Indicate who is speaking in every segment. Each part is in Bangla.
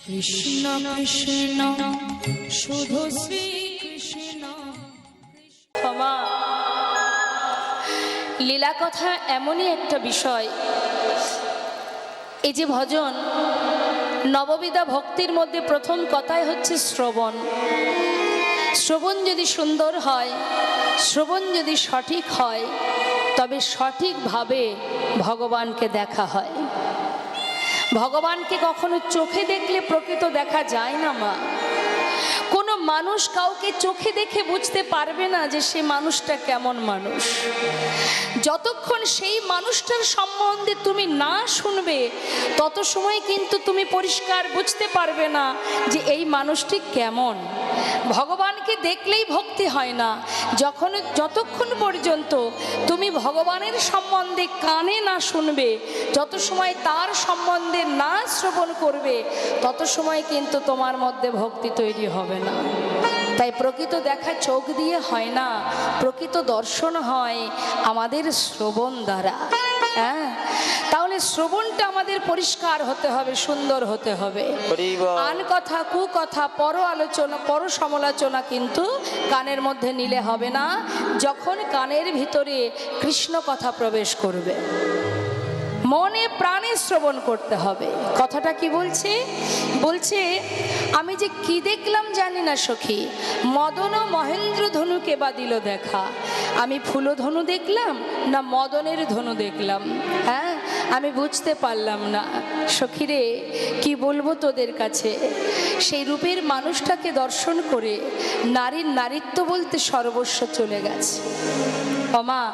Speaker 1: কৃষ্ণ কৃষ্ণ শুধু শ্রী কৃষ্ণ। ক্ষমা লীলা কথা এমনই একটা বিষয়, এই যে ভজন নববিধা ভক্তির মধ্যে প্রথম কথাই হচ্ছে শ্রবণ। শ্রবণ যদি সুন্দর হয়, শ্রবণ যদি সঠিক হয়, তবে সঠিকভাবে ভগবানকে দেখা হয়। ভগবানকে কখনো চোখে দেখলে প্রকৃত দেখা যায় না মা। কোনো মানুষ কাউকে চোখে দেখে বুঝতে পারবে না যে সে মানুষটা কেমন মানুষ। যতক্ষণ সেই মানুষটার সম্বন্ধে তুমি না শুনবে, তত সময় কিন্তু তুমি পরিষ্কার বুঝতে পারবে না যে এই মানুষটি কেমন। ভগবানকে দেখলেই ভক্তি হয় না। যতক্ষণ পর্যন্ত তুমি ভগবানের সম্বন্ধে কানে না শুনবে, যত সময় তার সম্বন্ধে না শ্রবণ করবে, তত সময় কিন্তু তোমার মধ্যে ভক্তি তৈরি হবে না। তাই প্রকৃত দেখা চোখ দিয়ে হয় না, প্রকৃত দর্শন হয় আমাদের শ্রবণ দ্বারা। হ্যাঁ, তাহলে শ্রবণটা আমাদের পরিষ্কার হতে হবে, সুন্দর হতে হবে। আন কথা, কুকথা, পর আলোচনা, পর সমালোচনা কিন্তু কানের মধ্যে নিলে হবে না। যখন কানের ভিতরে কৃষ্ণ কথা প্রবেশ করবে, মনে প্রাণে শ্রবণ করতে হবে। কথাটা কি বলছে? বলছে, আমি যে কি দেখলাম জানি না সখী, মদন ও মহেন্দ্র ধনুকে বা দিল দেখা। আমি ফুলধনু দেখলাম না মদনের ধনু দেখলাম? হ্যাঁ, আমি বুঝতে পারলাম না সখীরে। কি বলবো তোদের কাছে, সেই রূপের মানুষটাকে দর্শন করে নারীর নারীত্ব বলতে সর্বস্ব চলে গেছে। মা,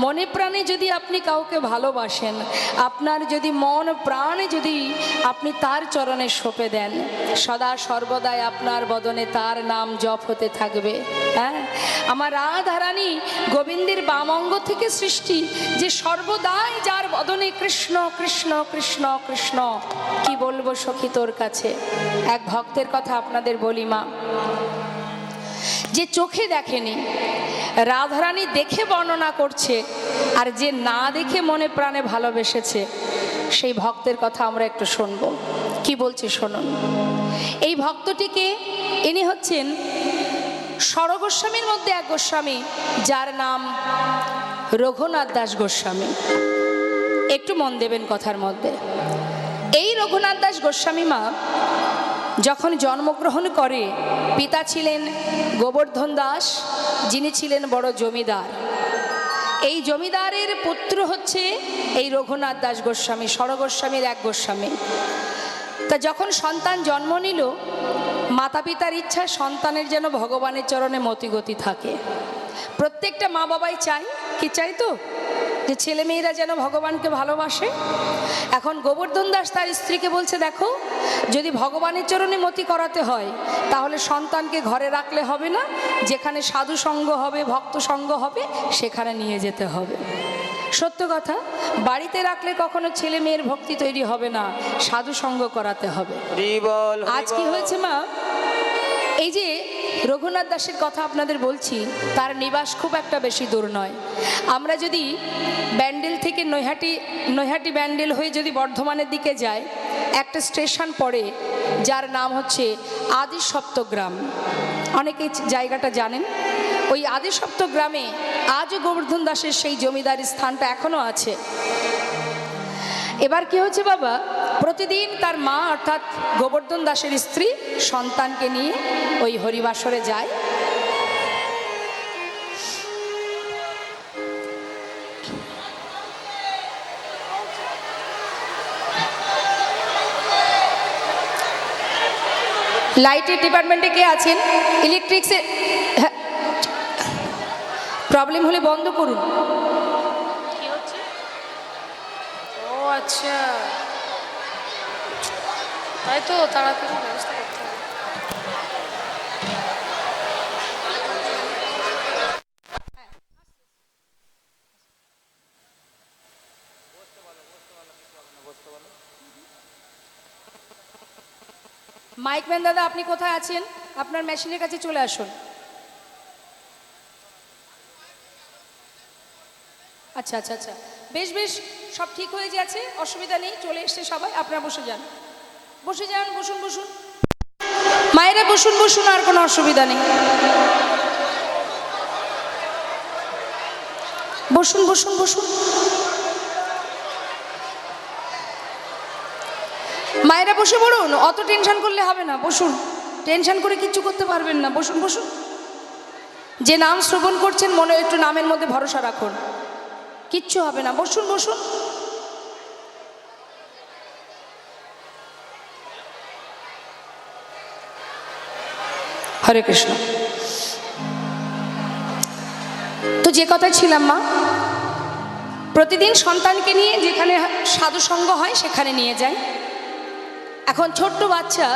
Speaker 1: মনে প্রাণে যদি আপনি কাউকে ভালোবাসেন, আপনার যদি মন প্রাণে যদি আপনি তার চরণে সঁপে দেন, সদা সর্বদাই আপনার বদনে তার নাম জপ হতে থাকবে। হ্যাঁ, আমার রাধারানী গোবিন্দের বাম অঙ্গ থেকে সৃষ্টি, যে সর্বদাই যার বদনে কৃষ্ণ কৃষ্ণ কৃষ্ণ কৃষ্ণ। কি বলবো সখী তোর কাছে। এক ভক্তের কথা আপনাদের বলি মা, যে চোখে দেখেনি, রাধারানী দেখে বর্ণনা করছে, আর যে না দেখে মনে প্রাণে ভালোবেসেছে, সেই ভক্তের কথা আমরা একটু শুনবো। কি বলছি শুনুন। এই ভক্তটিকে, ইনি হচ্ছেন স্বরগোস্বামীর মধ্যে এক গোস্বামী, যার নাম রঘুনাথ দাস গোস্বামী। একটু মন দেবেন কথার মধ্যে। এই রঘুনাথ দাস গোস্বামী মা যখন জন্মগ্রহণ করে, পিতা ছিলেন গোবর্ধন দাস, যিনি ছিলেন বড় জমিদার। এই জমিদারের পুত্র হচ্ছে এই রঘুনাথ দাস গোস্বামী, স্বরগোস্বামীর এক গোস্বামী। তা যখন সন্তান জন্ম নিল, মাতা পিতার ইচ্ছা সন্তানের যেন ভগবানের চরণে মতিগতি থাকে। প্রত্যেকটা মা বাবাই চায়, কি চাই তো, যে ছেলে মেয়েরা যেন ভগবানকে ভালোবাসে। এখন গোবর্ধন দাস তার স্ত্রীকে বলছে, দেখো, যদি ভগবানের চরণে মতি করাতে হয়, তাহলে সন্তানকে ঘরে রাখলে হবে না, যেখানে সাধু সঙ্গ হবে, ভক্ত সঙ্গ হবে, সেখানে নিয়ে যেতে হবে। সত্য কথা, বাড়িতে রাখলে কখনো ছেলে মেয়ের ভক্তি তৈরি হবে না, সাধু সঙ্গ করাতে হবে। আজ কি হয়েছে মা, এই যে রঘুনাথ দাসের কথা আপনাদের বলছি, তার নিবাস খুব একটা বেশি দূর নয়। আমরা যদি ব্যান্ডেল থেকে নৈহাটি ব্যান্ডেল হয়ে যদি বর্ধমানের দিকে যাই, একটা স্টেশন পড়ে যার নাম হচ্ছে আদিসপ্তগ্রাম। অনেকে জায়গাটা জানেন। ওই আদিসপ্তগ্রামে আজও গোবর্ধন দাসের সেই জমিদারি স্থানটা এখনো আছে। এবার কি হচ্ছে বাবা, প্রতিদিন তার মা অর্থাৎ গোবর্ধন দাসের স্ত্রী সন্তানকে নিয়ে ওই হরিবাসরে যায়। লাইটের ডিপার্টমেন্টে কে আছেন? ইলেকট্রিক্সের প্রবলেম হলে বন্ধ করুন। কি হচ্ছে? ও আচ্ছা, তাই তো, তাড়াতাড়ি ব্যবস্থা করতে হবে। মাইকম্যান দাদা, আপনি কোথায় আছেন? আপনার মেশিনের কাছে চলে আসুন। আচ্ছা আচ্ছা আচ্ছা, বেশ বেশ, সব ঠিক হয়ে যাচ্ছে, অসুবিধা নেই, চলে এসছে সবাই, আপনারা বসে যান। বসে যান, বসুন বসুন মায়েরা, বসুন বসুন, আর কোনো অসুবিধা নেই, বসুন বসুন বসুন। মায়েরা বসে পড়ুন, অত টেনশন করলে হবে না, বসুন, টেনশন করে কিচ্ছু করতে পারবেন না, বসুন বসুন। যে নাম শ্রবণ করছেন মনে একটু নামের মধ্যে ভরসা রাখুন, কিচ্ছু হবে না, বসুন বসুন। হরে কৃষ্ণ। তো যে কথা ছিলাম মা, প্রতিদিন সন্তানকে নিয়ে যেখানে সাধুসঙ্গ হয় সেখানে নিয়ে যায়। এখন ছোট্ট বাচ্চা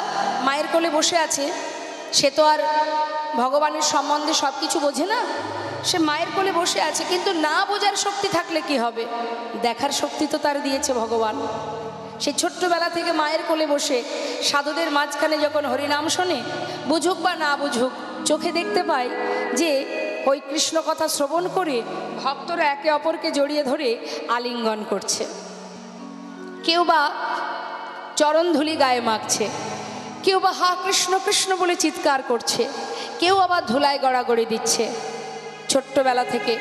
Speaker 1: মায়ের কোলে বসে আছে, সে তো আর ভগবানের সম্বন্ধে সব কিছু বোঝে না, সে মায়ের কোলে বসে আছে, কিন্তু না বোঝার শক্তি থাকলে কি হবে, দেখার শক্তি তো তার দিয়েছে ভগবান। সে ছোট্টবেলা থেকে মায়ের কোলে বসে সাধুদের মাঝখানে যখন হরিনাম শোনে, বুঝুক বা না বুঝুক, চোখে দেখতে পায় যে ওই কৃষ্ণ কথা শ্রবণ করে ভক্তরা একে অপরকে জড়িয়ে ধরে আলিঙ্গন করছে, কেউ বা চরণধুলি গায়ে মাখছে, কেউ বা হা কৃষ্ণ কৃষ্ণ বলে চিৎকার করছে, কেউ আবার ধুলায় গড়াগড়ি দিচ্ছে। ছোট্টবেলা থেকে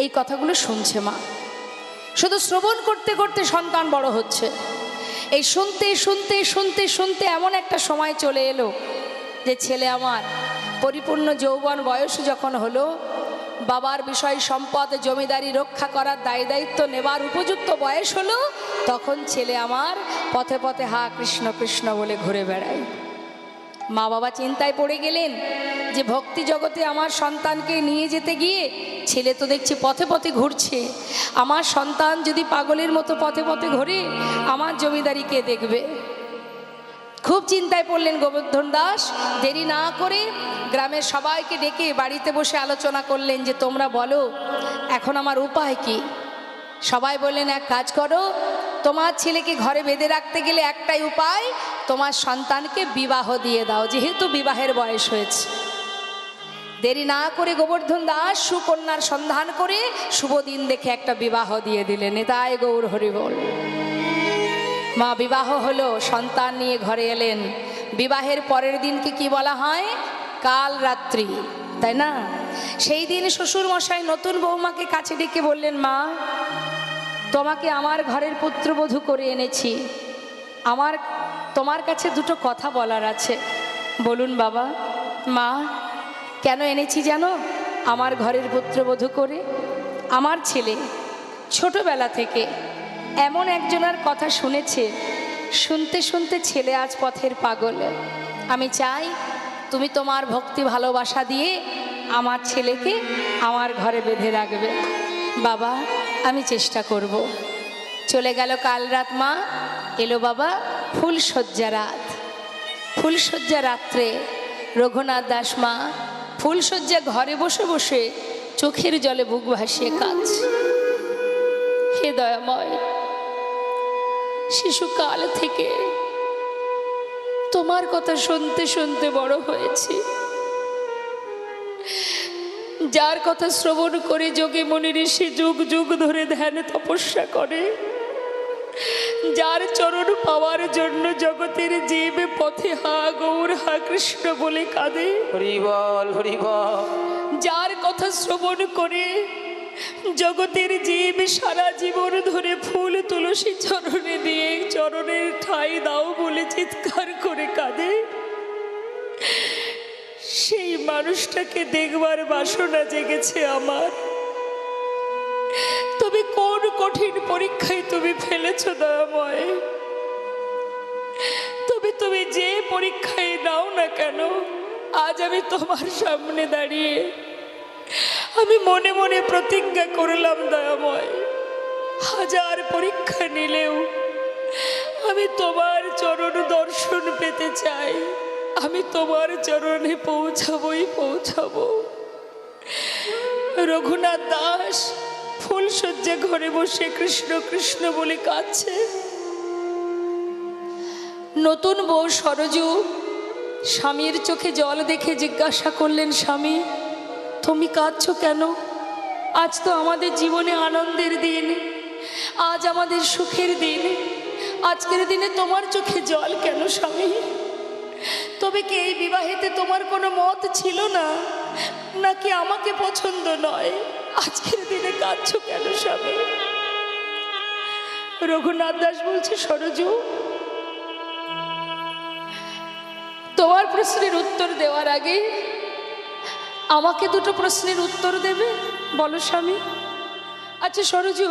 Speaker 1: এই কথাগুলো শুনছে মা, শুধু শ্রবণ করতে করতে সন্তান বড় হচ্ছে। এই শুনতে শুনতে শুনতে শুনতে এমন একটা সময় চলে এলো যে ছেলে আমার পরিপূর্ণ যৌবন বয়স যখন হলো, বাবার বিষয় সম্পদ জমিদারি রক্ষা করার দায় দায়িত্ব নেবার উপযুক্ত বয়স হলো, তখন ছেলে আমার পথে পথে হা কৃষ্ণ কৃষ্ণ বলে ঘুরে বেড়ায়। মা বাবা চিন্তায় পড়ে গেলেন যে ভক্তি জগতে আমার সন্তানকে নিয়ে যেতে গিয়ে ছেলে তো দেখছি পথে পথে ঘুরছে, আমার সন্তান যদি পাগলের মতো পথে পথে ঘুরে আমার জমিদারি কে দেখবে। খুব চিন্তায় পড়লেন গোবর্ধন দাস। দেরি না করে গ্রামের সবাইকে ডেকে বাড়িতে বসে আলোচনা করলেন যে তোমরা বলো এখন আমার উপায় কি। সবাই বললেন এক কাজ করো, তোমার ছেলেকে ঘরে বেঁধে রাখতে গেলে একটাই উপায়, তোমার সন্তানকে বিবাহ দিয়ে দাও, যেহেতু বিবাহের বয়স হয়েছে। দেরি না করে গোবর্ধন দাস সুকন্যার সন্ধান করে শুভ দিন দেখে একটা বিবাহ দিয়ে দিলেন। নিতাই গৌর হরি বল। মা বিবাহ হলো, সন্তান নিয়ে ঘরে এলেন। বিবাহের পরের দিনকে কি বলা হয়? কাল রাত্রি, তাই না? সেই দিন শ্বশুর মশাই নতুন বৌমাকে কাছে ডেকে বললেন, মা তোমাকে আমার ঘরের পুত্রবধূ করে এনেছি, আমার তোমার কাছে দুটো কথা বলার আছে। বলুন বাবা। মা কেন এনেছি জানো আমার ঘরের পুত্রবধূ করে? আমার ছেলে ছোটবেলা থেকে এমন একজনের কথা শুনেছে, শুনতে শুনতে ছেলে আজ পথের পাগল। আমি চাই তুমি তোমার ভক্তি ভালোবাসা দিয়ে আমার ছেলেকে আমার ঘরে বেঁধে রাখবে। বাবা আমি চেষ্টা করব। চলে গেল কাল রাত। মা এলো বাবা ফুলশয্যা রাত। ফুলশয্যা রাত্রে রঘুনাথ দাস মা ফুলশয্যা ঘরে বসে বসে চোখের জলে বুক ভাসিয়ে কাঁদছে। হে দয়াময়, শিশুকাল থেকে তোমার কথা শুনতে শুনতে বড় হয়েছি, যার কথা শ্রবণ করে যোগী মুনি ঋষি যুগ যুগ ধরে ধ্যান তপস্যা করে, যার চরণ পাওয়ার জন্য জগতের জীব পথে হা গৌর হা কৃষ্ণ বলে কাঁদে। হরি বল হরি বল। যার কথা শ্রবণ করে জগতের জীব সারা জীবন ধরে ফুল তুলসী চরণে দিয়ে চরণের ঠাঁই দাও বলে চিৎকার করে কাঁদে, সেই মানুষটাকে দেখবার বাসনা জেগেছে আমার। তুমি কোন কঠিন পরীক্ষায় তুমি ফেলেছ দয়াময়? তুমি যে পরীক্ষায় নাও না কেন, আজ আমি তোমার সামনে দাঁড়িয়ে আমি মনে মনে প্রতিজ্ঞা করলাম দয়াময়, হাজার পরীক্ষা নিলেও আমি তোমার চরণ দর্শন পেতে চাই, আমি তোমার চরণে পৌঁছাবই পৌঁছাবো। রঘুনাথ দাস ফুলশয্যা ঘরে বসে কৃষ্ণ কৃষ্ণ বলে কাঁদছে। নতুন বউ সরজু স্বামীর চোখে জল দেখে জিজ্ঞাসা করলেন, স্বামী তুমি কাঁদছো কেন? আজ তো আমাদের জীবনে আনন্দের দিন, আজ আমাদের সুখের দিন, আজকের দিনে তোমার চোখে জল কেন স্বামী? তবে কি এই বিবাহেতে তোমার কোনো মত ছিল না, নাকি আমাকে পছন্দ নয়? আজকের দিনে কাঁদছো কেন স্বামী? রঘুনাথ দাস বলছে, সরজু, তোমার প্রশ্নের উত্তর দেওয়ার আগে আমাকে দুটো প্রশ্নের উত্তর দেবে। বলো স্বামী। আচ্ছা সরজু,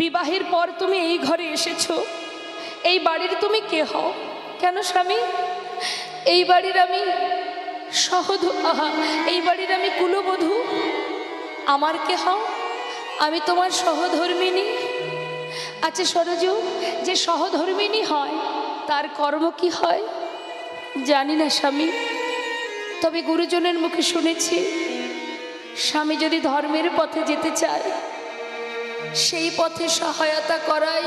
Speaker 1: বিবাহের পর তুমি এই ঘরে এসেছো, এই বাড়ির তুমি কে হও? কেন স্বামী? এই বাড়ির আমি এই বাড়ির আমি কুলবধূ। আমার কে হও? আমি তোমার সহধর্মিণী। আচ্ছা সরজু, যে সহধর্মিণী হয় তার কর্ম কি হয় জানি না স্বামী, তবে গুরুজনের মুখে শুনেছি স্বামী যদি ধর্মের পথে যেতে চায় সেই পথে সহায়তা করাই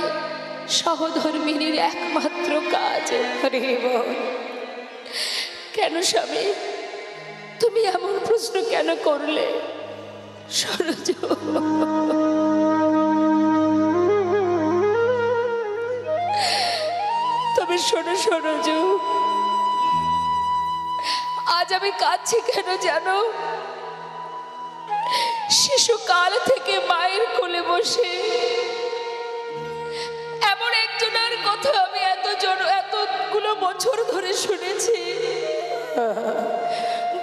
Speaker 1: সহধর্মিণীর একমাত্র কাজ। কেন স্বামী তুমি এমন প্রশ্ন কেন করলে? সরজু, তবে শোনো সরজু, আজ আমি কাঁদছি কেন জানো? শিশুকাল থেকে মায়ের কোলে বসে এমন একজনের কথা আমি এতগুলো বছর ধরে শুনেছি,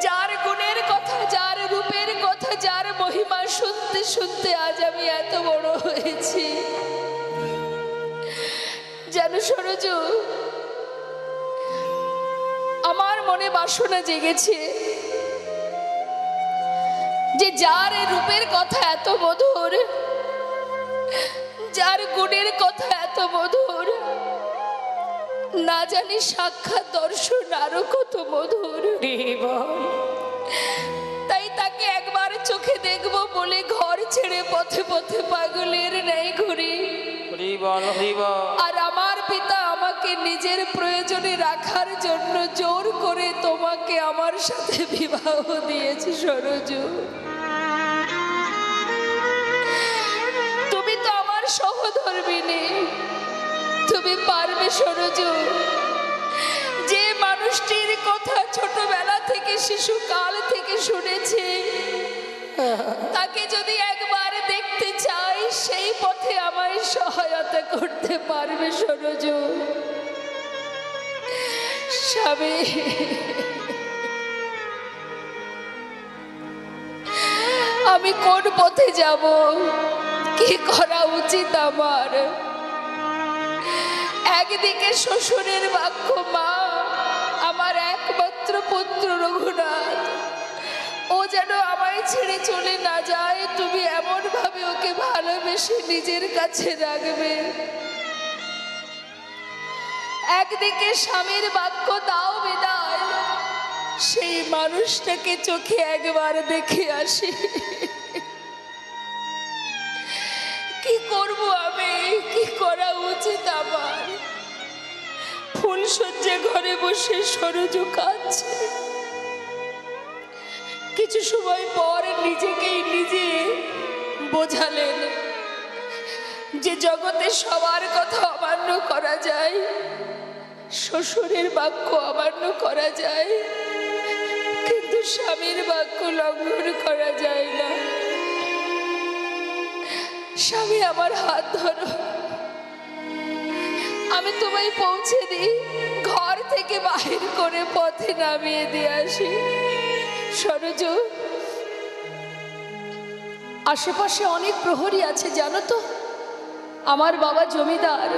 Speaker 1: যার গুণের কথা, যার রূপের কথা, যার মহিমা শুনতে শুনতে আজ আমি এত বড় হয়েছি। জানো সরজু, আমার মনে বাসনা জেগেছে যে যার রূপের কথা এত মধুর, যার গুণের কথা এত মধুর, না জানি সাক্ষাৎ দর্শন আরো কত মধুর। তাই তাকে একবার চোখে দেখবো বলে ঘর ছেড়ে পথে পথে পাগলের ন্যায় ঘুরি। আর আমার পিতা আমাকে নিজের প্রয়োজনে রাখার জন্য জোর করে তোমাকে আমার সাথে বিবাহ দিয়েছে। সরজু, তুমি তো আমার সহধর্মিণী, তুমি পারবে সরজু? যে মানুষটির কথা ছোটবেলা থেকে, শিশুকাল থেকে শুনেছি, তাকে যদি একবার দেখতে চাই সেই পথে আমায় সহায়তা করতে পারবে সরজু? স্বামী, আমি কোন পথে যাব? কি করা উচিত আমার? একদিকে শ্বশুরের বাক্য, মা আমার একমাত্র পুত্র রঘুনাথ, ও যেন আমায় ছেড়ে চলে না যায়, তুমি এমন ভাবে ওকে ভালোবেসে নিজের কাছে রাখবে। একদিকে স্বামীর বাক্য, দাও বিদায়, সেই মানুষটাকে চোখে একবার দেখে আসি। কি করব আমি? কি করা উচিত আমার? ফুলশয্যা ঘরে বসে সরজু কাঁদছে। কিছু সময় পর নিজেকেই নিজে বোঝালেন যে জগতে সবার কথা অমান্য করা যায়, শ্বশুরের বাক্য অমান্য করা যায়, কিন্তু স্বামীর বাক্য লঙ্ঘন করা যায় না। স্বামী, আমার হাত ধরো, আমি তোমায় পৌঁছে দিই, ঘর থেকে বাহির করে পথে নামিয়ে দিয়ে আসি। সরজু, আশেপাশে অনেক প্রহরী আছে জানো তো। আমার বাবা জমিদার,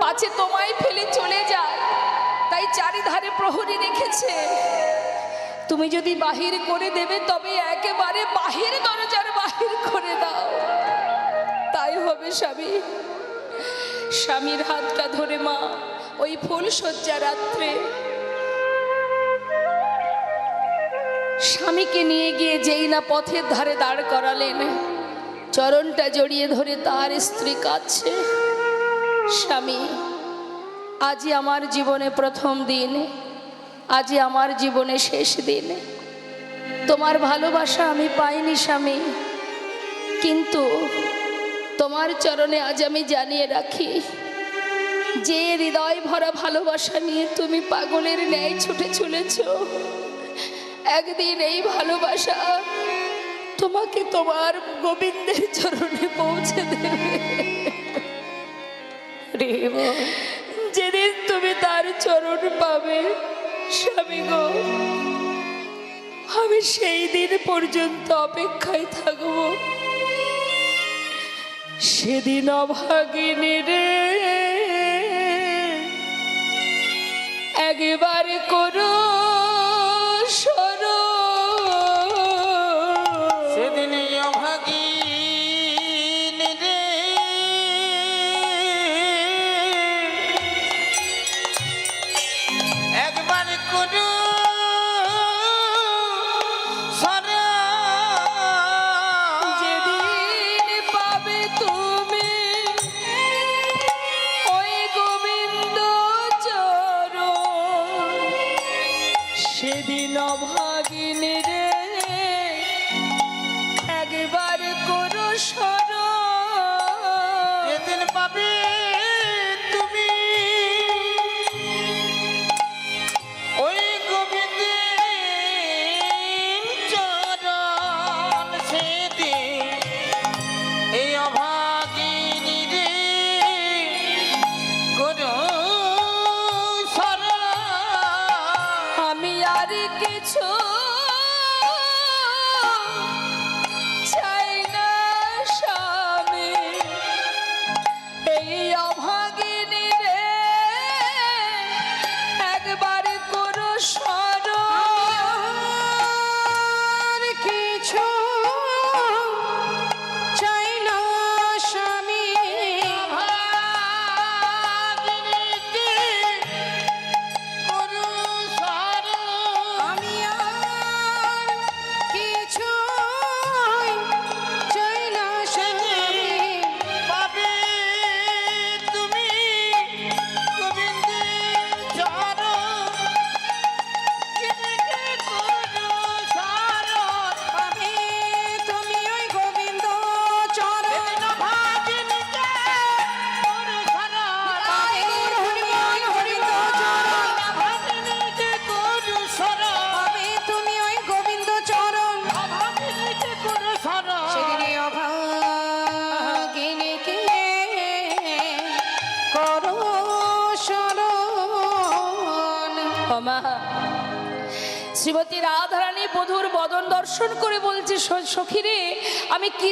Speaker 1: পাছে তোমায় ফেলে চলে যায় তাই চারিধারে প্রহরী রেখেছে। তুমি যদি বাহির করে দেবে তবে একেবারে বাহির দরজার বাহির করে দাও, তাই হবে স্বামী। স্বামীর হাতটা ধরে মা ওই ফুলশয্যা রাত্রে স্বামীকে নিয়ে গিয়ে যেই না পথের ধারে দাঁড় করালেন, চরণটা জড়িয়ে ধরে তার স্ত্রী কাঁদছে। স্বামী, আজই আমার জীবনে প্রথম দিন, আজই আমার জীবনে শেষ দিন। তোমার ভালোবাসা আমি পাইনি স্বামী, কিন্তু তোমার চরণে আজ আমি জানিয়ে রাখি, যে হৃদয় ভরা ভালোবাসা নিয়ে তুমি পাগলের ন্যায় ছুটে চলেছ, একদিন এই ভালোবাসা তোমাকে তোমার গোবিন্দের চরণে পৌঁছে দেবে। যেদিন তুমি তার চরণ পাবে স্বামী গো, আমি সেই দিন পর্যন্ত অপেক্ষায় থাকব। সেদিন অভাগিনী রে একবার করো সরো,
Speaker 2: সেদিন অভাগিনী রে একবার করো সরো,
Speaker 1: যেদিন পাবে তুমি ওই গোবিন্দ চরণ, সেদিন অভাগিনী রে একবার করো স্মরণ।
Speaker 2: যেদিন পাবে তুমি ওই গোবিন্দের চরণ, সেদিন এই অভাগিনী রে করো সরল।
Speaker 1: আমি আর কিছু চাই না স্বামী, এই অভাগিনী রে একবার করো স্মরণ। কিছু চাই না স্বামী,
Speaker 2: অভাগিনীকে করো সরল।
Speaker 1: আমি আর কিছু চাই না স্বামী,
Speaker 2: পাবে তুমি গোবিন্দের চরণ, কিনেকে করো সরল।
Speaker 1: পাবে তুমি ওই গোবিন্দ চরণ,
Speaker 2: সেদিন অভাগিনীকে করো সরল।
Speaker 1: পাবে হরিময় গোবিন্দ চরণ,
Speaker 2: অভাগিনীকে করো সরল।
Speaker 1: পাবে তুমি ওই গোবিন্দ চরণ।
Speaker 2: অভাগিনীকে করো সরল।
Speaker 1: সেদিনে অভাগিনীকে করো শরণ। মা শ্রীমতী রাধারানী বধূর বদন দর্শন করে বলছে, সখী রে আমি কি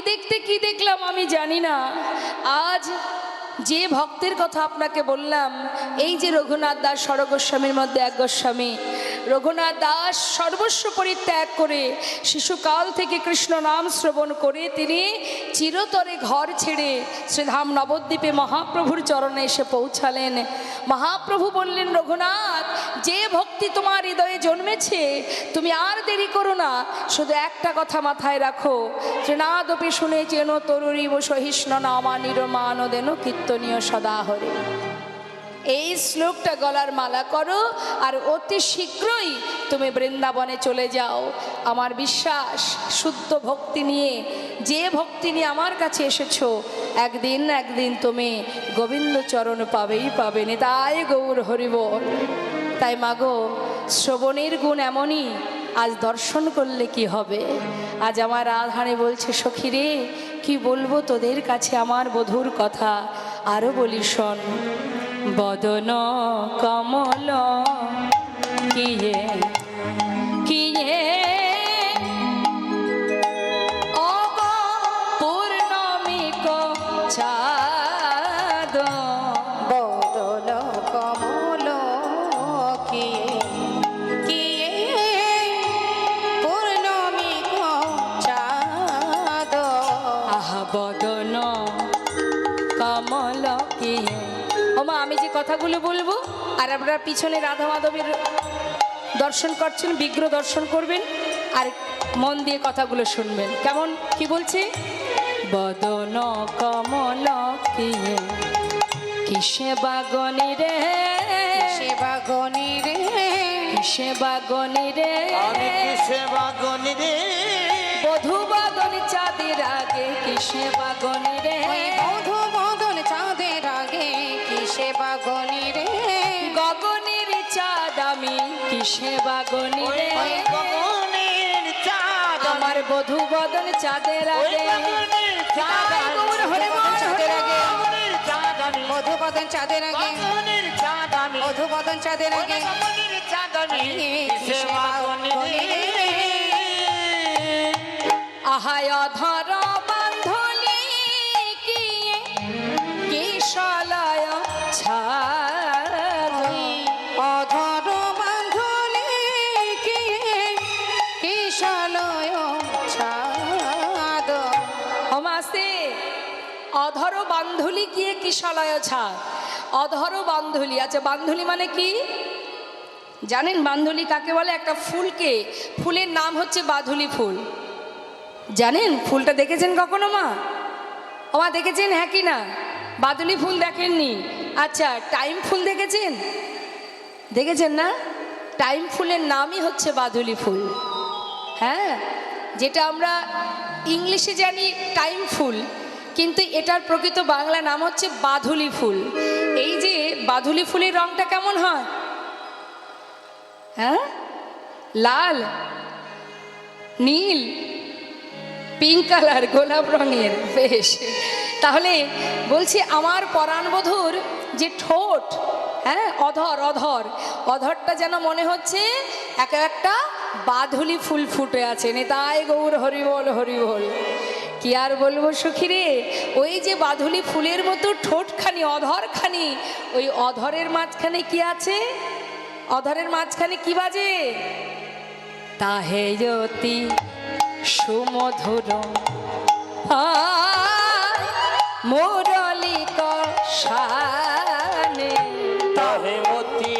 Speaker 1: দেখলাম আমি জানি না। আজ যে ভক্তের কথা আপনাকে বললাম, এই যে রঘুনাথ দাস ষড়গোস্বামীর মধ্যে এক গোস্বামী, রঘুনাথ দাস সর্বস্ব পরিত্যাগ করে শিশুকাল থেকে কৃষ্ণ নাম শ্রবণ করে তিনি চিরতরে ঘর ছেড়ে শ্রীধাম নবদ্বীপে মহাপ্রভুর চরণে এসে পৌঁছালেন। মহাপ্রভু বললেন, রঘুনাথ, যে ভক্তি তোমার হৃদয়ে জন্মেছে তুমি আর দেরি করো না, শুধু একটা কথা মাথায় রাখো, ত্রিনাদপি শুনে চেন তরুরিব সহিষ্ণ নামা নিরমানদেন কীর্তনীয় সদা হরে। এই শ্লোকটা গলার মালা করো আর অতি শীঘ্রই তুমি বৃন্দাবনে চলে যাও। আমার বিশ্বাস শুদ্ধ ভক্তি নিয়ে, যে ভক্তি নিয়ে আমার কাছে এসেছো, একদিন না একদিন তুমি গোবিন্দ চরণ পাবে। নিতাই গৌর হরিবল। তাই মাগো, শ্রবণের গুণ এমনই, আজ দর্শন করলে কি হবে। আজ আমার রাধারানী বলছে, সখী রে কি বলবো তোদের কাছে আমার বধূর কথা, আরো বলি শোন। বদন কমল কিয়ে কিয়ে অগ পূর্ণমিক চাঁদ, বদন কমল কিয়ে কিয়ে পূর্ণমিক চাঁদ, আহা বদন কমল কিয়ে। ওমা, আমি যে কথাগুলো বলবো আর আপনারা পিছনে রাধা মাধবের দর্শন করছেন, বিগ্রহ দর্শন করবেন আর মন দিয়ে কথাগুলো শুনবেন। কেমন কি বলছে? বদন কমল কিয়ে কিসে বাগনি রে, সেবা গনি রে, সেবা গনি রে,
Speaker 2: আমি কিসে বাগনি রে,
Speaker 1: বধূ বাদন চাঁদের আগে কিসে বাগনি রে
Speaker 3: ওই মধু বদন চাঁদের আগে কিসে বাগনি রে
Speaker 1: গগনের চাঁদ আমি কিসে বাগনি রে
Speaker 2: ওই গগনের চাঁদ
Speaker 1: আমার বধূ বদন চাঁদের
Speaker 2: ওই
Speaker 1: আগে
Speaker 2: গগনের চাঁদ
Speaker 1: গৌর হরি বল,
Speaker 3: চাঁদের আগে
Speaker 2: গগনের চাঁদ আমি
Speaker 3: মধু বদন চাঁদের আগে
Speaker 2: গগনের চাঁদ আমি
Speaker 3: মধু বদন চাঁদের
Speaker 2: ওই
Speaker 3: আগে
Speaker 2: গগনের চাঁদ আমি
Speaker 3: কিসে
Speaker 2: কিসে বাগনি রে
Speaker 1: আহায় অধর বান্ধলি কিয়ে কিশলয় ছাড়ি
Speaker 3: অধর বাঁধলে কি কিশলয় ছাদ
Speaker 1: হমাসে অধর বান্ধুলি গিয়ে কিশলয় ছাড় অধর বান্ধুলি আচ্ছা বান্ধুলি মানে কি জানেন বান্ধুলি কাকে বলে একটা ফুলকে ফুলের নাম হচ্ছে বাধুলি ফুল জানেন ফুলটা দেখেছেন কখনো মা মা দেখেছেন হ্যাঁ কি না বাদুলি ফুল দেখেননি আচ্ছা টাইম ফুল দেখেছেন দেখেছেন না টাইম ফুলের নামই হচ্ছে বাদুলি ফুল হ্যাঁ যেটা আমরা ইংলিশে জানি টাইম ফুল কিন্তু এটার প্রকৃত বাংলা নাম হচ্ছে বাদুলি ফুল এই যে বাদুলি ফুলের রংটা কেমন হয় হ্যাঁ লাল নীল পিঙ্ক কালার গোলাপ রঙের বেশ তাহলে বলছি আমার পরাণবধূর যে ঠোঁট হ্যাঁ অধর অধর অধরটা যেন মনে হচ্ছে এক একটা বাধুলি ফুল ফুটে আছে নেতাই গৌর হরিবল হরিবল কি আর বলবো সখী রে ওই যে বাধুলি ফুলের মতো ঠোঁটখানি অধরখানি ওই অধরের মাঝখানে কি আছে অধরের মাঝখানে কি বাজে তাহে জ্যোতি সুমধুর মুরলি কষানে
Speaker 2: তাহে মতি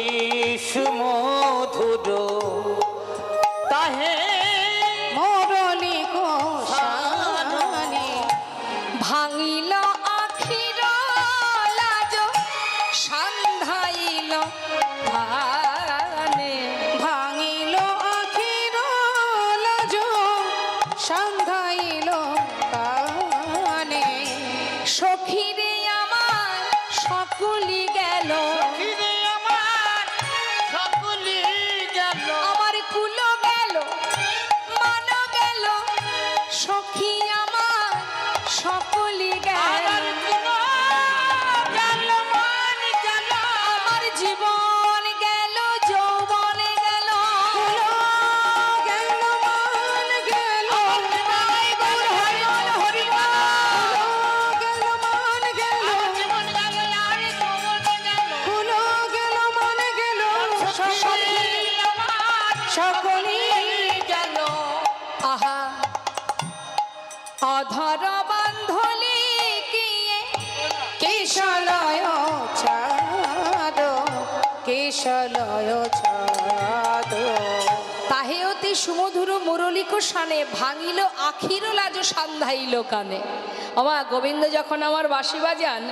Speaker 2: সুমধুর তাহে
Speaker 3: মুরলি কোষানে
Speaker 1: ভাঙিল আখির লাজ সান্ধাইল ধানে
Speaker 3: ভাঙিল আখির লাজ সন্ধাইল কানে
Speaker 1: সখীরে আমার সকলি গেল
Speaker 2: ফিরে আমার সকলি গেল
Speaker 1: আমার কুলো গেল মান গেল সখী আমার সকলি
Speaker 2: আমার
Speaker 1: গেল
Speaker 2: কোনো গেল মান গেল
Speaker 1: আমার জীবন গেল যৌবন গেল
Speaker 3: গেল মান গেল
Speaker 1: নিতাই গৌর হরিবল হরিবল
Speaker 3: গেল মান গেল
Speaker 2: জীবন গেল আর যৌবন গেল
Speaker 3: কুলো গেল মান গেল
Speaker 2: সখী আমার
Speaker 3: সকলি
Speaker 2: গেল
Speaker 1: আহা অধর বান্ধলি কিয়ে
Speaker 3: কিশলয় ছাদ কিশলয় ছাদ
Speaker 1: তাহে অতি সুমধুর মুরলিক শানে ভাঙিল আখির লাজ সান্ধাইল কানে আমা গোবিন্দ যখন আমার বাঁশি বাজান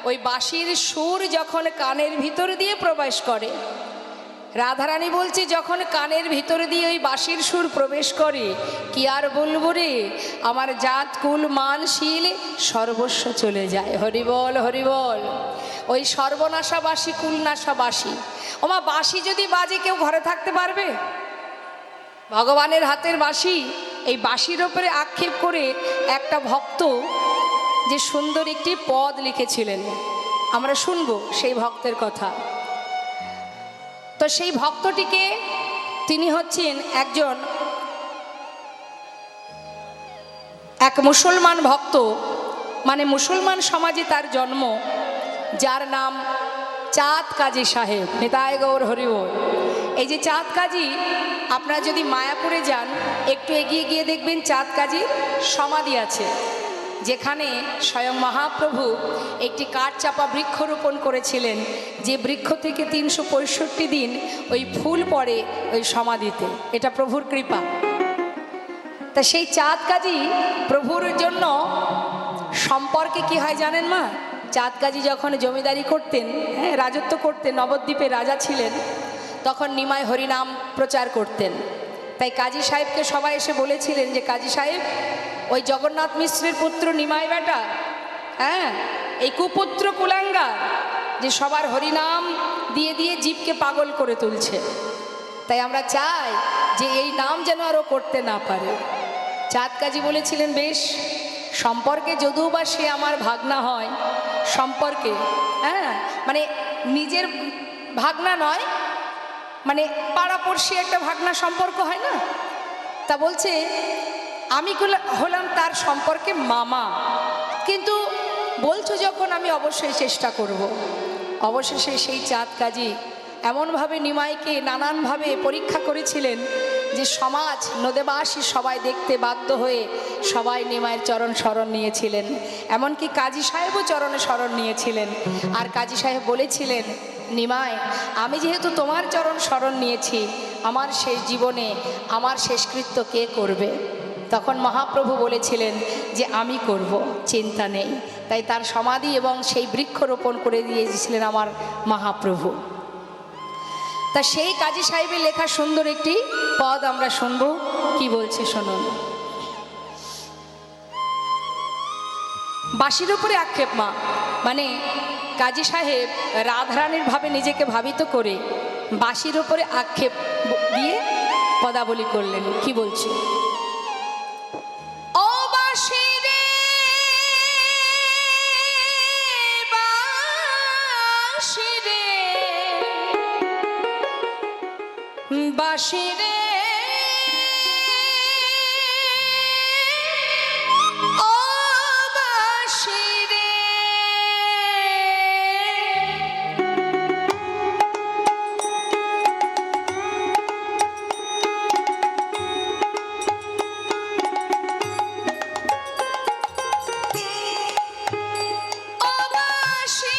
Speaker 1: ওই বাঁশির সুর যখন কানের ভিতর দিয়ে প্রবেশ করে রাধারানী বলছে যখন কানের ভিতর দিয়ে ওই বাঁশির সুর প্রবেশ করে কি আর বলবো রে আমার জাত কুল মানশীল সর্বস্ব চলে যায় হরিবল হরিবল ওই সর্বনাশা বাঁশি কুলনাশা বাঁশি ওমা বাঁশি যদি বাজে কেউ ঘরে থাকতে পারবে ভগবানের হাতের বাঁশি এই বাঁশির ওপরে আক্ষেপ করে একটা ভক্ত যে সুন্দর একটি পদ লিখেছিলেন আমরা শুনবো সেই ভক্তের কথা তো সেই ভক্তটিকে তিনি হচ্ছেন একজন এক মুসলমান ভক্ত মানে মুসলমান সমাজে তার জন্ম যার নাম চাঁদ কাজী সাহেব নিতাই গৌর হরিবল এই যে চাঁদ কাজী আপনারা যদি মায়াপুরে যান একটু এগিয়ে গিয়ে দেখবেন চাঁদ কাজীর সমাধি আছে যেখানে স্বয়ং মহাপ্রভু একটি কাঠচাপা বৃক্ষরোপণ করেছিলেন যে বৃক্ষ থেকে 365 দিন ওই ফুল পড়ে ওই সমাধিতে এটা প্রভুর কৃপা তা সেই চাঁদ কাজী প্রভুর জন্য সম্পর্কে কি হয় জানেন মা চাঁদ কাজী যখন জমিদারি করতেন হ্যাঁ রাজত্ব করতেন নবদ্বীপে রাজা ছিলেন তখন নিমাই হরিনাম প্রচার করতেন তাই কাজী সাহেবকে সবাই এসে বলেছিলেন যে কাজী সাহেব ওই জগন্নাথ মিশ্রের পুত্র নিমাই বেটা, হ্যাঁ, এই কুপুত্র কুলাঙ্গার যে সবার হরিনাম দিয়ে দিয়ে জীবকে পাগল করে তুলছে। তাই আমরা চাই যে এই নাম যেন আরও করতে না পারে। চাঁদ কাজী বলেছিলেন, বেশ সম্পর্কে যদিও বা সে আমার ভাগনা হয়, সম্পর্কে, হ্যাঁ, মানে নিজের ভাগনা নয়, মানে পাড়াপড়শি একটা ভাগনা সম্পর্ক হয় না, তা বলছে আমি হলাম তার সম্পর্কে মামা, কিন্তু বলছো যখন আমি অবশ্যই চেষ্টা করব। অবশেষে সেই চাঁদ কাজী এমনভাবে নিমাইকে নানানভাবে পরীক্ষা করেছিলেন যে সমাজ নদেবাসী সবাই দেখতে বাধ্য হয়ে সবাই নিমাইয়ের চরণ শরণ নিয়েছিলেন, এমনকি কাজী সাহেবও চরণে শরণ নিয়েছিলেন। আর কাজী সাহেব বলেছিলেন, নিমাই, আমি যেহেতু তোমার চরণ শরণ নিয়েছি, আমার শেষ জীবনে আমার শেষকৃত্য কে করবে? তখন মহাপ্রভু বলেছিলেন যে আমি করব, চিন্তা নেই। তাই তার সমাধি এবং সেই বৃক্ষরোপণ করে দিয়েছিলেন আমার মহাপ্রভু। তা সেই কাজী সাহেবের লেখা সুন্দর একটি পদ আমরা শুনবো, কি বলছে শুনুন। বাঁশির উপরে আক্ষেপ মা, মানে কাজী সাহেব রাধারানীর ভাবে নিজেকে ভাবিত করে বাঁশির উপরে আক্ষেপ দিয়ে পদাবলী করলেন, কি বলছে। ও বাঁশি রে বাঁশি রে বাঁশি রে, ও বাঁশি রে, ও বাঁশি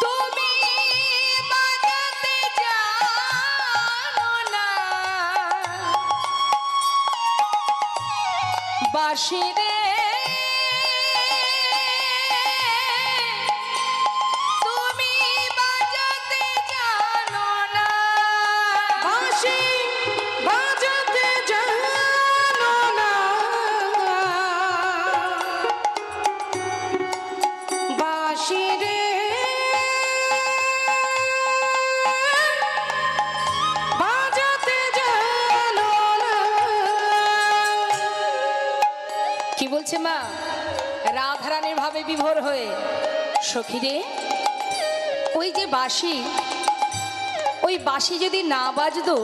Speaker 1: তুমি বাজাতে জানো না, বাঁশি রে তুমি বাজাতে জানো না,
Speaker 3: বাঁশি বাজাতে জানো না, বাঁশি রে বাজাতে জানো না।
Speaker 1: কি বলছে মা, রাধারানীর ভাবে বিভোর হয়ে, সখী রে ওই যে বাঁশি, ওই বাঁশি যদি না বাজতো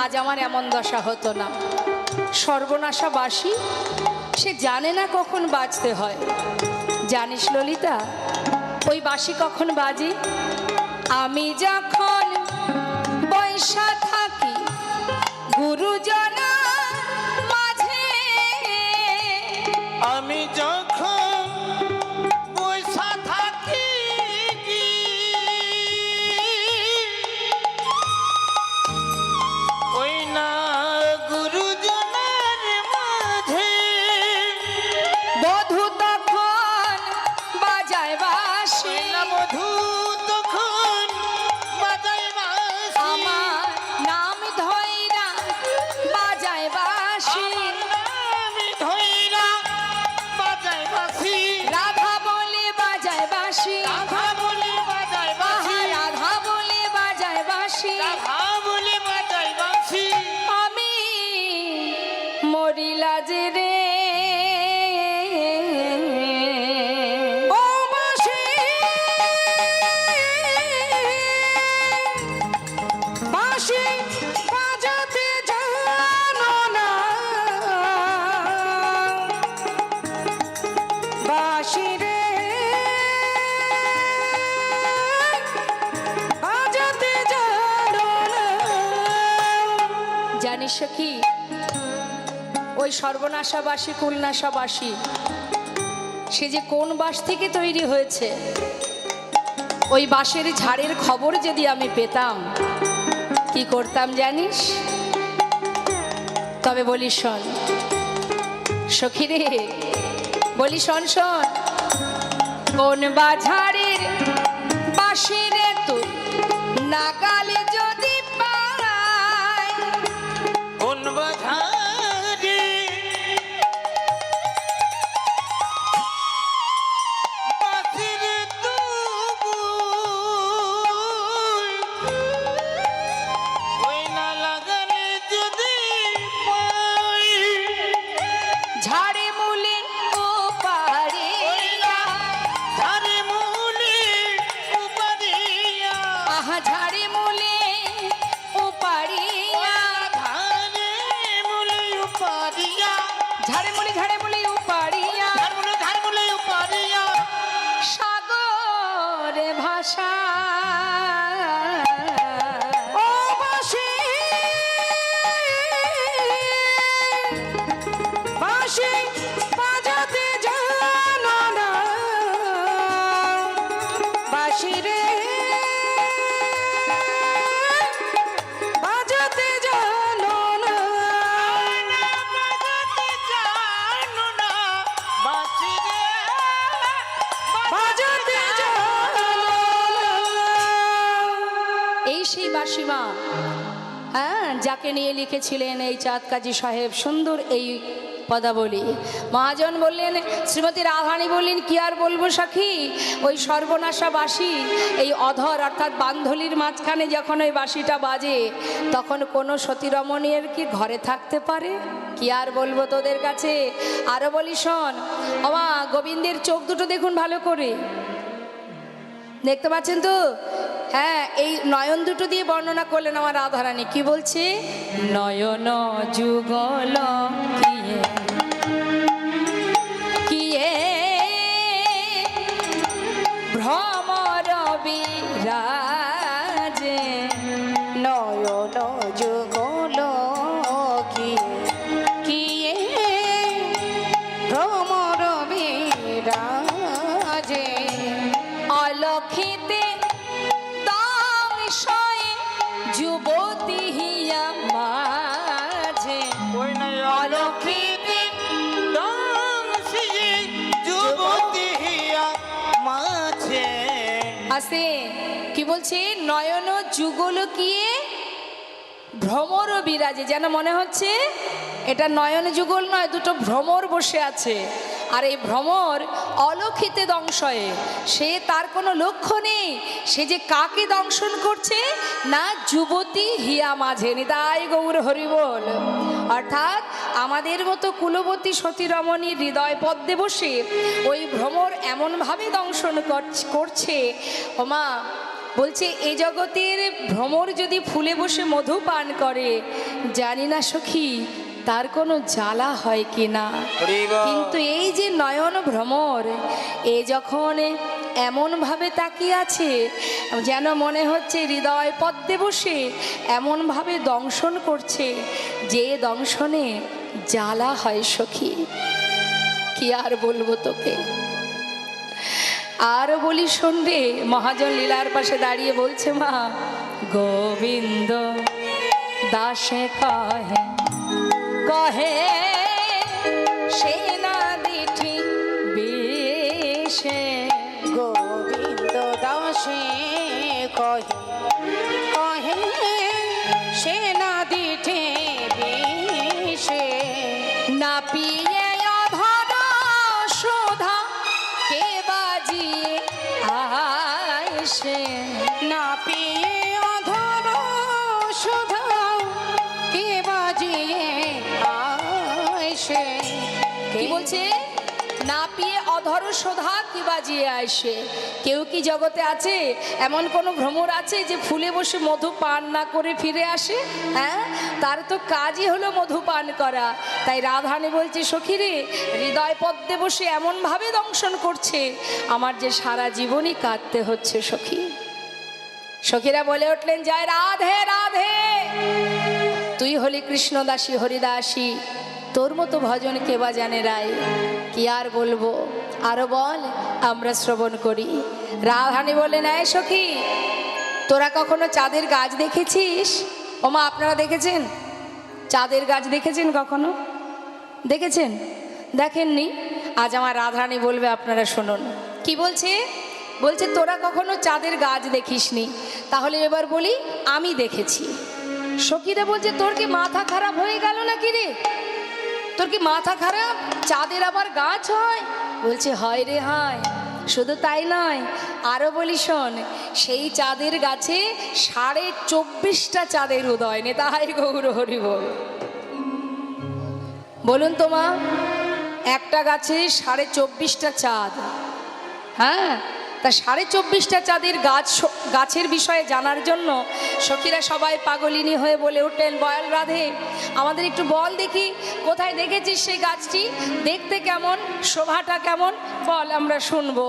Speaker 1: আজ আমার এমন দশা হতো না। সর্বনাশা বাঁশি, সে জানে না কখন বাজতে হয়। জানিস ললিতা, ওই বাঁশি কখন বাজে? আমি যখন বৈশা থাকি গুরুজনার মাঝে,
Speaker 2: আমি যখন বৈশা থাকি ওই না গুরুজনের মাঝে,
Speaker 1: বধূ তখন বাজায় বাঁশি,
Speaker 2: ওই না বধূ তখন বাজায় বাঁশি,
Speaker 1: আমার নাম ধইরা বাজায় বাঁশি,
Speaker 2: আমি ধইরা বাজায় বাঁশি,
Speaker 1: রাধা বলে বাজায় বাঁশি,
Speaker 2: রাধা বলে বাজায়
Speaker 1: আহা,
Speaker 2: বাঁশি,
Speaker 1: রাধা বলে বাজায় বাঁশি,
Speaker 2: রাধা বলে বাজায় বাঁশি,
Speaker 1: আমি মরিলা যে রে,
Speaker 3: ও বাঁশি বাঁশি বাজাতে জানো না, বাঁশি রে বাজাতে জানো না।
Speaker 1: জানিস কি, ওই সর্বনাশা বাঁশি কুলনাশা বাঁশি সে যে কোন বাঁশ থেকে তৈরি হয়েছে, ওই বাঁশের ঝাড়ের খবর যদি আমি পেতাম কি করতাম জানিস? তবে বলি শোন সখী রে, বলি শোন শোন, কোন বাঝারের বাঁশি রে তুই
Speaker 3: নাগালে যদি পায়
Speaker 2: কোন বাধারে বাঁশির তুবুল, ওই না লাগালে যদি পাই,
Speaker 3: ঝাড়ে মূলে ও পারিয়া
Speaker 2: ধারে মূলে উপারিয়া,
Speaker 3: আহা ঝাড়ে মূলে ও পারিয়া
Speaker 2: ধারে মূলে উপারিয়া,
Speaker 3: ঝাড়ে মূলে ও পারিয়া
Speaker 2: ধারে মূলে উপারিয়া,
Speaker 3: সাগরে ভাষা ও বাঁশি বাঁশি বাজাতে জানো না বাঁশি রে বাজাতে জানো না
Speaker 2: বাজাতে জানো না, বাঁশি রে,
Speaker 3: বাজাতে জানো না।
Speaker 1: এই সেই বাসিমা, হ্যাঁ, যাকে নিয়ে লিখেছিলেন এই চাঁদ কাজী সাহেব সুন্দর এই পদাবলী। মহাজন বললেন, শ্রীমতী রাধারানী বললেন, কি আর বলবো সখী, ওই সর্বনাশা বাঁশি এই অধর অর্থাৎ বান্ধলির মাঝখানে যখন ওই বাঁশিটা বাজে তখন কোনো সতীরমণীর কি ঘরে থাকতে পারে? কি আর বলবো তোদের কাছে। আরো বলি শোন, আমা গোবিন্দের চোখ দুটো দেখুন ভালো করে, দেখতে পাচ্ছেন তো? হ্যাঁ, এই নয়ন দুটো দিয়ে বর্ণনা করলেন আমার রাধারানী। কি বলছে? নয়ন যুগল কিয়ে কিয়ে ভ্রমর বিরাজে,
Speaker 3: নয়ন যুগল কিয়ে ভ্রমর বিরাজে
Speaker 1: অলক্ষিতে দংশয়ে যুবতী হিয়া মাঝে,
Speaker 2: ওই না অলক্ষিতে দংশি যুবতী হিয়া মাঝে,
Speaker 1: আছে কি বলছে? নয়ন যুগল কিয়ে ভ্রমর বিরাজে, যেন মনে হচ্ছে এটা নয়ন যুগল নয়, দুটো ভ্রমর বসে আছে। আর এই ভ্রমর অলক্ষিতে দংশয়ে, সে তার কোনো লক্ষ্য নেই, সে যে কাকে দংশন করছে না, যুবতী হিয়া মাঝে। নিতাই গৌর হরিবল। অর্থাৎ আমাদের মতো কুলবতী সতী রমণীর হৃদয় পদ্মে বসে ওই ভ্রমর এমনভাবে দংশন করছে। ওমা বলছে, এই জগতের ভ্রমর যদি ফুলে বসে মধু পান করে, জানি না সখী তার কোনো জ্বালা হয় কি না। কিন্তু এই যে নয়ন ভ্রমর, এ যখন এমনভাবে তাকিয়ে আছে যেন মনে হচ্ছে হৃদয় পদ্মে বসে এমনভাবে দংশন করছে, যে দংশনে জ্বালা হয় সখী। কি আর বলবো তোকে। আর বলি শোন রে, মহাজন লীলার পাশে দাঁড়িয়ে বলছে, মা গোবিন্দ দাসে কহে কহে সেনা দিঠি বিষে,
Speaker 3: গোবিন্দ দাসে কহে কহে সেনা দিঠে বিষে
Speaker 1: না পিয়ে অধর সুধা কে বাজিয়ে আইসে,
Speaker 3: না পিয়ে অধর সুধা কে বাজিয়ে আইসে।
Speaker 1: কি বলছে? না পিয়ে অধর শোধা কি বাজিয়ে আসে। কেউ কি জগতে আছে এমন কোনো ভ্রমর আছে যে ফুলে বসে মধু পান না করে ফিরে আসে? হ্যাঁ, তার তো কাজই হলো মধু পান করা। তাই রাধারানী বলছে, সখী রে, হৃদয় পদ্মে বসে এমনভাবে দংশন করছে, আমার যে সারা জীবনই কাঁদতে হচ্ছে সখী। সখীরা বলে উঠলেন, জয় রাধে রাধে, তুই হলি কৃষ্ণদাসী হরিদাসী, তোর মতো ভজন কে বা জানে রায়। কি আর বলবো, আরো বল, আমরা শ্রবণ করি। রাধারানী বললেন, এই সখী, তোরা কখনো চাঁদের গাছ দেখেছিস? ওমা, আপনারা দেখেছেন চাঁদের গাছ? দেখেছেন কখনো? দেখেছেন? দেখেননি? আজ আমার রাধারানী বলবে, আপনারা শুনুন। কি বলছে? বলছে, তোরা কখনো চাঁদের গাছ দেখিসনি, তাহলে এবার বলি আমি দেখেছি। সখীরা বলছে তোর কি মাথা খারাপ হয়ে গেল নাকি রে, তোর কি মাথা খারাপ, চাঁদের আবার গাছ হয়? বলছে হয় রে হয়। শুধু তাই নয়, আরো বলি শোন, সেই চাঁদের গাছে 24.5টা চাঁদের উদয় নে, তাহাই গৌর হরি বল। বলুন তো মা, একটা গাছে 24.5টা চাঁদ, হ্যাঁ, তা 24.5টা চাঁদের গাছের বিষয়ে জানার জন্য সখীরা সবাই পাগলিনী হয়ে বলে উঠলেন, বয়াল রাধে আমাদের একটু বল দেখি, কোথায় দেখেছিস সেই গাছটি, দেখতে কেমন, শোভাটা কেমন, বল আমরা শুনবো।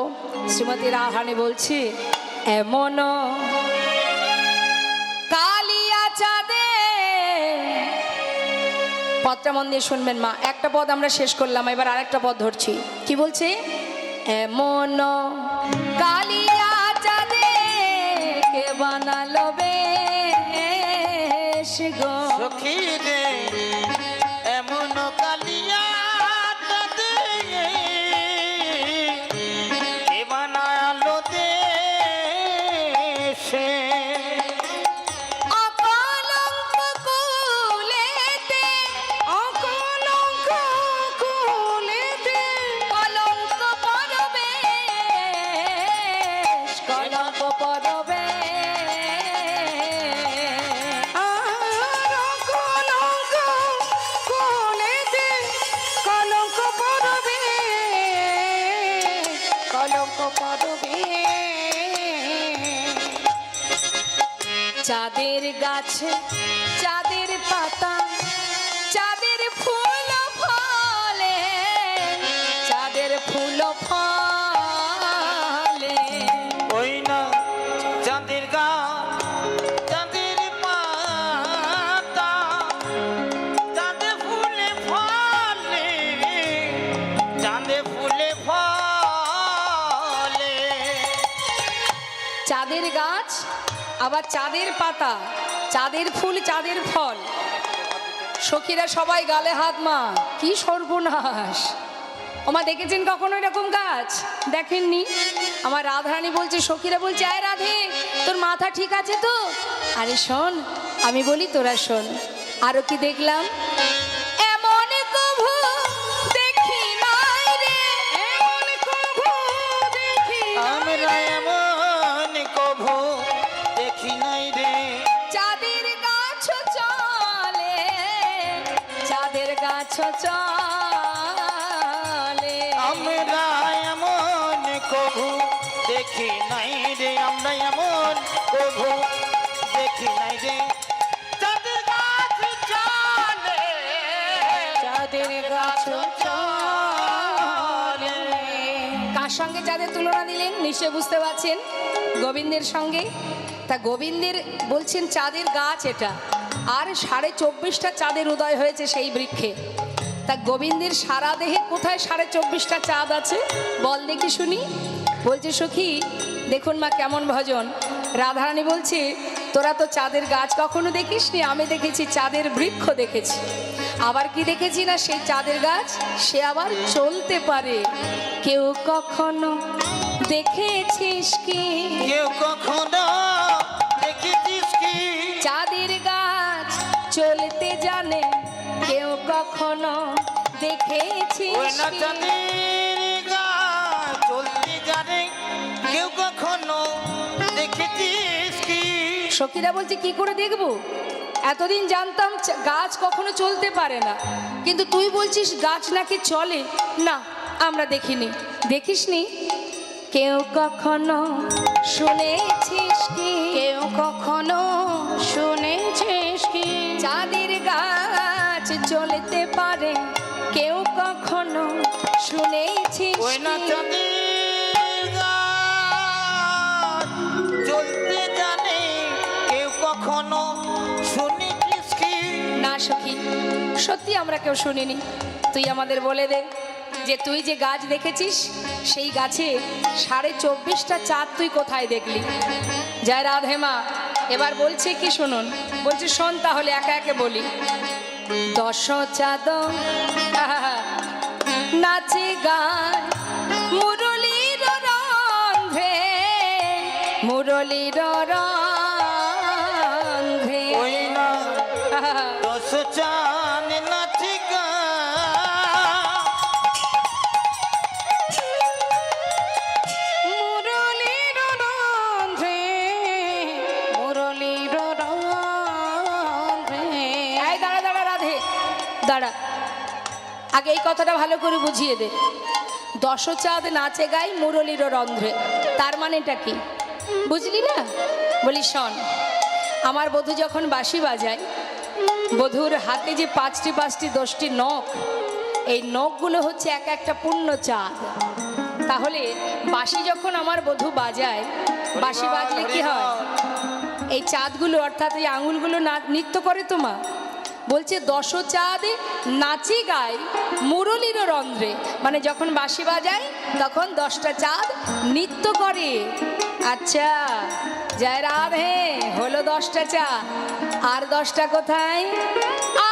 Speaker 1: শ্রীমতী রাধারানী বলছে, এমন কালিয়া চাঁদে, পদটা মন দিয়ে শুনবেন মা, একটা পদ আমরা শেষ করলাম, এবার আরেকটা পদ ধরছি। কি বলছে? এমন কালিয়া চাঁদে কে বানালো বেশ গো,
Speaker 2: সখী রে এমন কালিয়া চাঁদে কে বানালো দেশে।
Speaker 1: অকলঙ্ক কুলেতে,
Speaker 3: অকলঙ্ক কুলেতে,
Speaker 1: কলঙ্ক পরবেশ, কলঙ্ক পরবেশ।
Speaker 3: আর অকলঙ্ক কুলেতে কলঙ্ক পড়বে, কলঙ্ক পড়বে।
Speaker 1: চাঁদের গাছে চাঁদের পাতা, চাঁদের ফুল ফলে, চাঁদের ফুল ফলে।
Speaker 2: ওই না চাঁদের গা চাঁদের পাতা, চাঁদে ফুলে ফলে, চাঁদে ফুলে ফলে।
Speaker 1: চাঁদের গাছ, আবার চাঁদের পাতা, চাঁদের ফুল, চাঁদের ফল। সখীরা সবাই গালে হাত, মা কি সর্বনাশ, ওমা দেখেছেন কখনো এরকম গাছ? দেখেননি। আমার রাধারানী বলছে, সখীরা বলছে, আয় রাধে তোর মাথা ঠিক আছে তো? আরে শোন, আমি বলি তোরা শোন, আরো কি দেখলাম, এমন কভু দেখি নাই রে,
Speaker 3: এমন কভু দেখি
Speaker 2: আমরা এমন কভু দেখি নাই রে।
Speaker 1: চাঁদের গাছ চলে, চাঁদের গাছ চলে।
Speaker 2: আমরা এমন কভু দেখি নাই রে, আমরা এমন কভু দেখি নাই রে। চাঁদের গাছ চলে,
Speaker 3: চাঁদের গাছ চলে।
Speaker 1: কার সঙ্গে চাঁদের তুলনা দিলেন নিশ্চয় বুঝতে পারছেন, গোবিন্দের সঙ্গে। তা গোবিন্দের বলছেন চাঁদের গাছ এটা, আর 24.5টা চাঁদের উদয় হয়েছে সেই বৃক্ষে। তা গোবিন্দের সারা দেহে কোথায় 24.5টা চাঁদ আছে বল দেখি শুনি। বলছে সখী দেখুন মা কেমন ভজন। রাধারানী বলছে, তোরা তো চাঁদের গাছ কখনো দেখিসনি, আমি দেখেছি চাঁদের বৃক্ষ দেখেছি। আবার কি দেখেছি না, সেই চাঁদের গাছ সে আবার চলতে পারে। কেউ কখনো দেখেছিস কি,
Speaker 2: কেউ কখনো দেখেছিস কি?
Speaker 1: চাঁদের গাছ চলতে জানে, কেউ কখনো দেখেছিস
Speaker 2: ওই না
Speaker 1: কি?
Speaker 2: চাঁদের গাছ চলতে জানে, কেউ কখনো দেখেছিস কি?
Speaker 1: সখীরা বলছে কি করে দেখবো, এতদিন জানতাম গাছ কখনো চলতে পারে না, কিন্তু তুই বলছিস গাছ নাকি চলে। না আমরা দেখিনি, দেখিসনি। কেউ কখনো শুনেছিস কি,
Speaker 3: কেউ কখনো শুনেছিস কি?
Speaker 1: চাঁদের গাছ চলতে পারে, কেউ কখনো শুনেছিস
Speaker 2: ওই না
Speaker 1: কি?
Speaker 2: চাঁদের গাছ চলতে জানে, কেউ কখনো শুনেছিস কি?
Speaker 1: না সখী, সত্যি আমরা কেউ শুনিনি। তুই আমাদের বলে দে যে তুই যে গাছ দেখেছিস সেই গাছে 24.5টা চাঁদ তুই কোথায় দেখলি। জয় রাধে মা। এবার বলছে কি শুনুন, বলছে শোন তাহলে একে একে বলি। 10 চাঁদ নাচে গায় মুরলীর রন্ধে, মুরলীর রন্ধে আগে এই কথাটা ভালো করে বুঝিয়ে দে। দশচাঁদ নাচে গাই মুরলীর রন্ধ্রে, তার মানেটা কি বুঝলি না? বলি শোন, আমার বধূ যখন বাঁশি বাজায়, বধূর হাতে যে পাঁচটি 10টি নখ, এই নখগুলো হচ্ছে এক একটা পূর্ণ চাঁদ। তাহলে বাঁশি যখন আমার বধূ বাজায়, বাঁশি বাজলে কি হয়? এই চাঁদগুলো অর্থাৎ এই আঙুলগুলো নৃত্য করে তোমা। বলছে দশচাঁদ নাচি গায় মুরলীর রন্ধ্রে, মানে যখন বাঁশি বাজায় তখন 10টা চাঁদ নৃত্য করে। আচ্ছা জয় রাধে, হলো 10টা চাঁদ, আর 10টা কোথায়?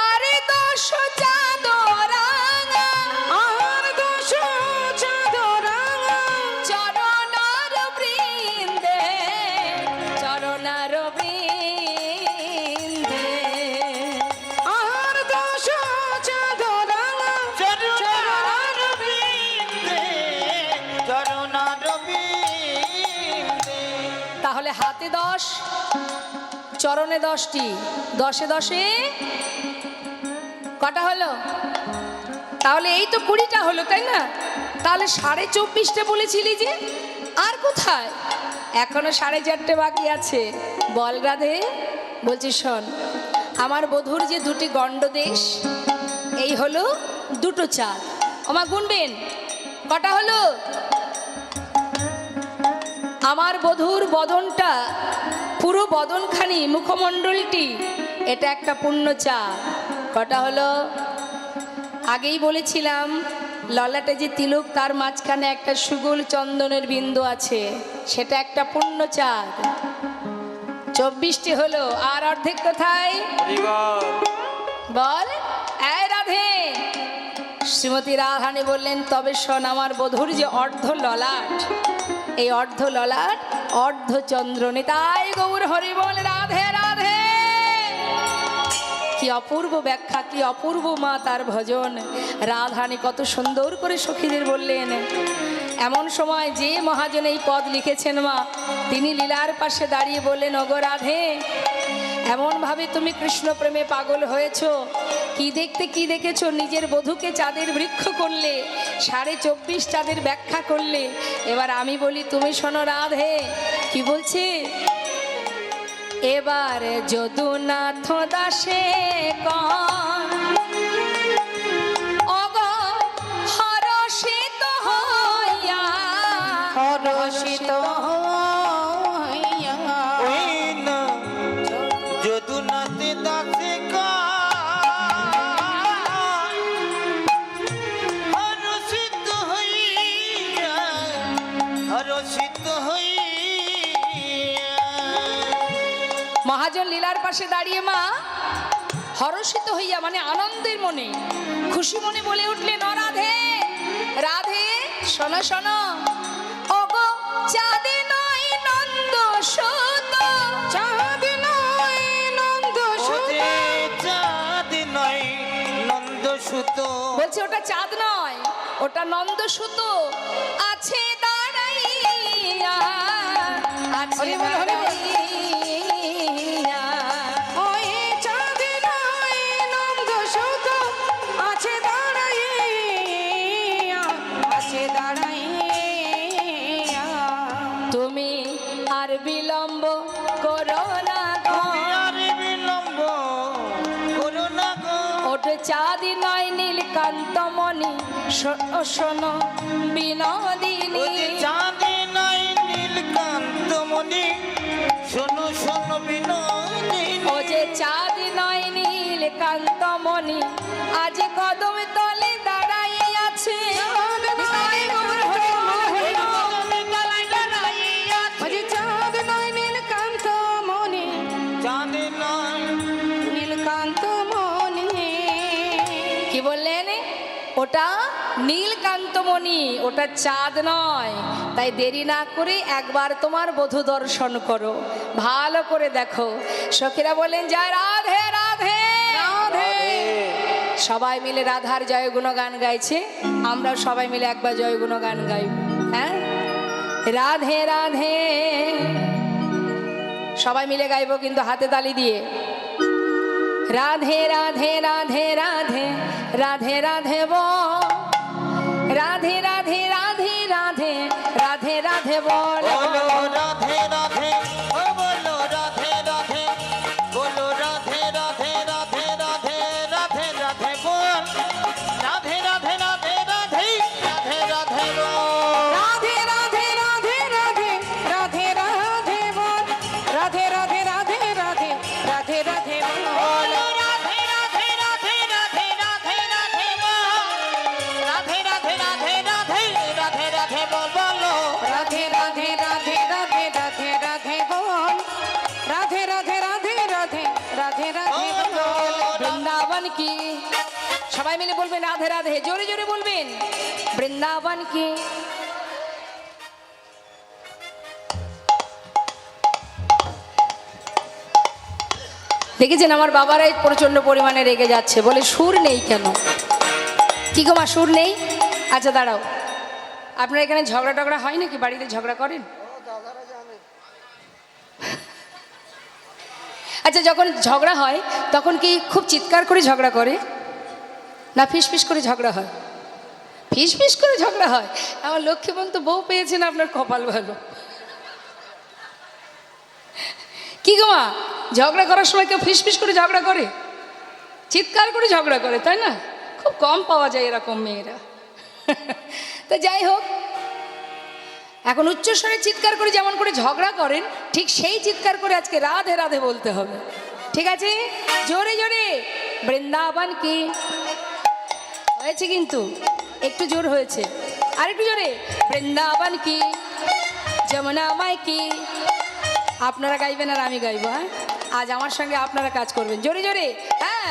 Speaker 1: আরে 10 চাঁদ রাঙা,
Speaker 3: আর 10 চাঁদ রাঙা,
Speaker 1: চরণার বৃন্দে, চরণার বৃন্দে।
Speaker 3: আর 10 চাঁদ রাঙা,
Speaker 2: চরণার বৃন্দে, চরণার বৃন্দে।
Speaker 1: তাহলে হাতে 10, চরণে 10টি, 10এ 10এ কটা হলো? তাহলে এই তো 20টা হলো, তাই না? তাহলে 24.5টা বলেছিলি যে, আর কোথায়? এখনো 4.5টে বাকি আছে। বল রাধে। বলছি শোন, আমার বধূর যে 2টি গণ্ডদেশ, এই হলো 2টো চাঁদ। আমার গুনবেন কটা হলো? আমার বধূর বদনটা, পুরো বদনখানি, মুখমণ্ডলটি, এটা একটা পূর্ণ চাঁদ। কটা হলো? আগেই বলেছিলাম ললাটে যে তিলক, তার মাঝখানে একটা সুগোল চন্দনের বিন্দু আছে, সেটা একটা পূর্ণ চাঁদ। 24টি হলো, আর অর্ধেক কোথায়? বল এই রাধে। শ্রীমতী রাধারানী বললেন, তবে শোন, আমার বধূর যে অর্ধ ললাট, এই অর্ধ ললাট অর্ধ চন্দ্র, নিতাই গৌর হরি বল। রাধে রাধে। কি অপূর্ব ব্যাখ্যা, কি অপূর্ব মা তার ভজন। রাধারানী কত সুন্দর করে সখীদের বললেন। এমন সময় যে মহাজন এই পদ লিখেছেন মা, তিনি লীলার পাশে দাঁড়িয়ে বললেন, ওগো রাধে, এমনভাবে তুমি কৃষ্ণ প্রেমে পাগল হয়েছ, কি দেখতে কি দেখেছো? নিজের বধূকে চাঁদের বৃক্ষ করলে, 24.5 চাঁদের ব্যাখ্যা করলে। এবার আমি বলি, তুমি শোনো রাধে কি বলছে। এবার যদুনাথ দাসে কন, অগো হরষিত হইয়া,
Speaker 3: হরষিত হইয়া,
Speaker 2: ওই না যদুনাথ দাসে গায়, হরষিত হইয়া, হরষিত হইয়া।
Speaker 1: মহাজন লীলার পাশে দাঁড়িয়ে মা হরষিত হইয়া, মানে আনন্দের মনে, খুশি মনে বলে উঠলেন, ও রাধে, রাধে শোনো শোনো, ওগো চাঁদে নয় নন্দ সুত,
Speaker 3: চাঁদ নয় নন্দ সুত,
Speaker 2: ওরে চাঁদ নয় নন্দ সুত।
Speaker 1: বলছে ওটা চাঁদ নয়, ওটা নন্দ সুত, আছে দাঁড়াইয়া, আছে
Speaker 3: হরি বল, হরি বল।
Speaker 1: দাঁড়াইয়া।
Speaker 3: ওই চাঁদ নয় নন্দ সুত, আছে দাঁড়াইয়া, আছে দাঁড়াইয়া।
Speaker 1: তুমি আর বিলম্ব করো না গো,
Speaker 2: আর বিলম্ব করো না গো।
Speaker 1: ওটা চাঁদি নয় নীলকান্ত মণি, শোনো শোনো বিনোদিনী।
Speaker 2: ওরে চাঁদ নয় নীলকান্ত মণি, শোনো শোনো বিনোদিনী।
Speaker 1: ও যে চাঁদি নয় নীলকান্ত মণি, আজ কদম তলে দাঁড়াই আছে।
Speaker 3: ওই চাঁদ নয় নীলকান্ত মণি,
Speaker 2: চাঁদ নয়
Speaker 3: নীলকান্ত মণি।
Speaker 1: কি বললেন? ওটা নীলকান্তমণি, ওটা চাঁদ নয়। তাই দেরি না করে একবার তোমার বধূ দর্শন করো, ভালো করে দেখো। সখীরা বললেন, জয় রাধে রাধে রাধে। সবাই মিলে রাধার জয় গুণগান গাইছে, আমরা সবাই মিলে একবার জয় গুণগান গাইব। হ্যাঁ, রাধে রাধে সবাই মিলে গাইবো, কিন্তু হাতে তালি দিয়ে। রাধে রাধে রাধে রাধে রাধে রাধে বল, রাধে রাধে রাধে রাধে রাধে রাধে বল।
Speaker 2: বলো রাধে রাধে, ও বলো রাধে রাধে, বলো রাধে রাধে রাধে রাধে রাধে রাধে বল, রাধে রাধে রাধে রাধে রাধে রাধে বল।
Speaker 3: রাধে রাধে রাধে রাধে রাধে রাধে বল, রাধে রাধে রাধে রাধে রাধে রাধে বল।
Speaker 2: বলো রাধে রাধে রাধে রাধে রাধে রাধে বল, রাধে রাধে রাধে রাধে রাধে রাধে বল, বলো
Speaker 3: রাধে রাধে রাধে রাধে রাধে রাধে বল, রাধে রাধে রাধে রাধে রাধে রাধে বল।
Speaker 1: বৃন্দাবন কি, সবাই মিলে বলবেন রাধে রাধে, জোরে জোরে বলবেন বৃন্দাবন কি। দেখেছেন আমার বাবারাই প্রচন্ড পরিমাণে রেগে যাচ্ছে, বলে সুর নেই কেন। কি গো মা, সুর নেই? আচ্ছা দাঁড়াও, আপনার এখানে ঝগড়া টগড়া হয় নাকি? বাড়িতে ঝগড়া করেন? আচ্ছা, যখন ঝগড়া হয় তখন কি খুব চিৎকার করে ঝগড়া করে, না ফিস ফিস করে ঝগড়া হয়? ফিস ফিস করে ঝগড়া হয়। আমার লক্ষ্মীবন্ত বউ পেয়েছেন, আপনার কপাল ভালো। কি গো মা, ঝগড়া করার সময় কেউ ফিস ফিস করে ঝগড়া করে? চিৎকার করে ঝগড়া করে, তাই না? খুব কম পাওয়া যায় এরকম মেয়েরা। তা যাই হোক, এখন উচ্চস্বরে চিৎকার করে যেমন করে ঝগড়া করেন, ঠিক সেই চিৎকার করে আজকে রাধে রাধে বলতে হবে। ঠিক আছে, জোরে জোরে বৃন্দাবন কি। হয়েছে কিন্তু একটু জোর হয়েছে, আর একটু জোরে বৃন্দাবন কি, যমুনা মাই কি। আপনারা গাইবেন আর আমি গাইবো, হ্যাঁ? আজ আমার সঙ্গে আপনারা কাজ করবেন, জোরে জোরে। হ্যাঁ,